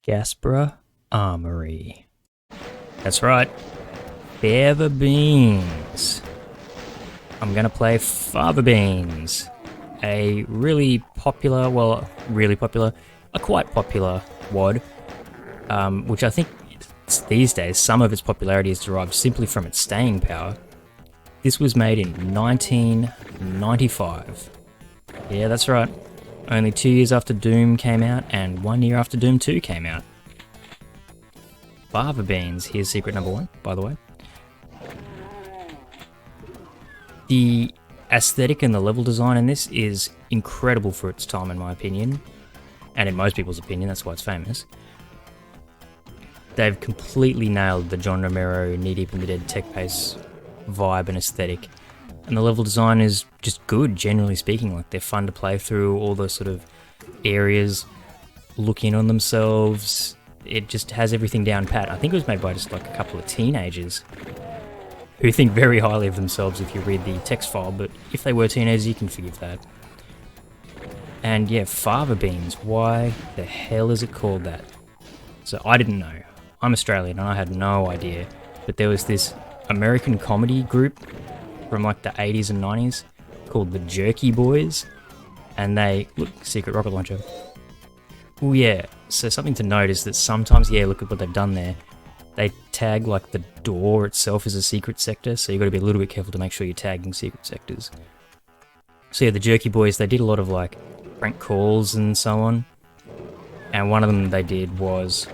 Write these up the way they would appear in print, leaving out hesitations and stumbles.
Gaspra Armory. That's right, Fava beans. I'm gonna play Fava beans, a really popular, a quite popular WAD, which I think these days some of its popularity is derived simply from its staying power. This was made in 1995. Yeah, that's right. Only 2 years after Doom came out and 1 year after Doom 2 came out. Fava beans, here's secret number 1, by the way. The aesthetic and the level design in this is incredible for its time, in my opinion, and in most people's opinion, that's why it's famous. They've completely nailed the John Romero Knee Deep in the Dead tech pace vibe and aesthetic, and the level design is just good, generally speaking. Like, they're fun to play through, all those sort of areas look in on themselves. It just has everything down pat. I think it was made by just like a couple of teenagers who think very highly of themselves if you read the text file, but if they were teenagers, you can forgive that. And yeah, Fava beans, why the hell is it called that? So I didn't know. I'm Australian and I had no idea, but there was this American comedy group from like the 80s and 90s called the Jerky Boys, and they, look, secret rocket launcher. Oh yeah, so something to note is that sometimes, yeah, look at what they've done there. They tag like the door itself as a secret sector, so you've got to be a little bit careful to make sure you're tagging secret sectors. So yeah, the Jerky Boys, they did a lot of like prank calls and so on, and one of them they did was,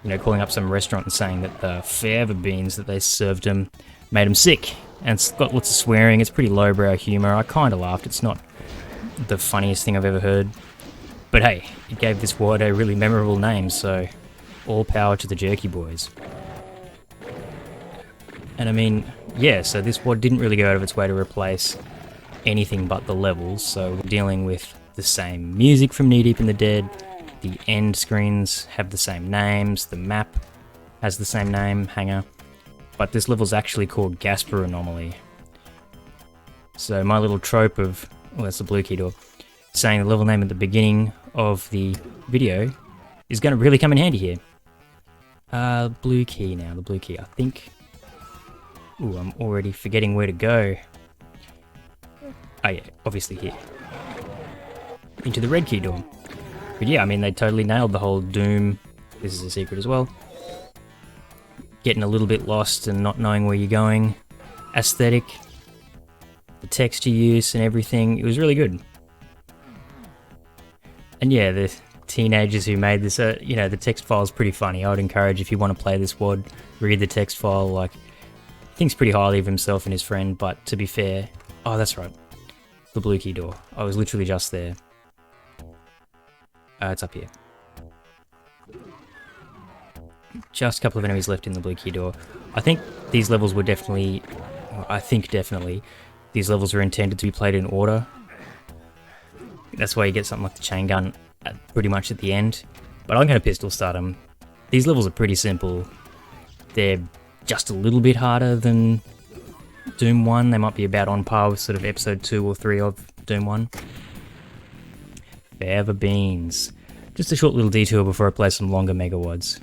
you know, calling up some restaurant and saying that the Fava beans that they served them made them sick, and it's got lots of swearing. It's pretty lowbrow humour. I kind of laughed. It's not the funniest thing I've ever heard, but hey, it gave this WAD a really memorable name, so all power to the Jerky Boys. And I mean, yeah, so this WAD didn't really go out of its way to replace anything but the levels, so we're dealing with the same music from Knee Deep in the Dead, the end screens have the same names, the map has the same name, Hanger, but this level's actually called Gaspra Armory. So my little trope of, well, that's the blue key door, saying the level name at the beginning of the video is going to really come in handy here. Blue key now, the blue key, I think. Ooh, I'm already forgetting where to go. Oh yeah, obviously here. Into the red key door. But yeah, I mean, they totally nailed the whole Doom, this is a secret as well, getting a little bit lost and not knowing where you're going, aesthetic, the texture use and everything, it was really good. And yeah, the teenagers who made this, you know, the text file is pretty funny. I would encourage, if you want to play this WAD, read the text file. Like, thinks pretty highly of himself and his friend, but to be fair, oh, that's right, the blue key door. I was literally just there. It's up here. Just a couple of enemies left in the blue key door. I think these levels were definitely, these levels were intended to be played in order. That's why you get something like the chain gun pretty much at the end. But I'm going to pistol start them. These levels are pretty simple. They're just a little bit harder than Doom 1. They might be about on par with sort of episode 2 or 3 of Doom 1. Fava beans. Just a short little detour before I play some longer Mega WADs.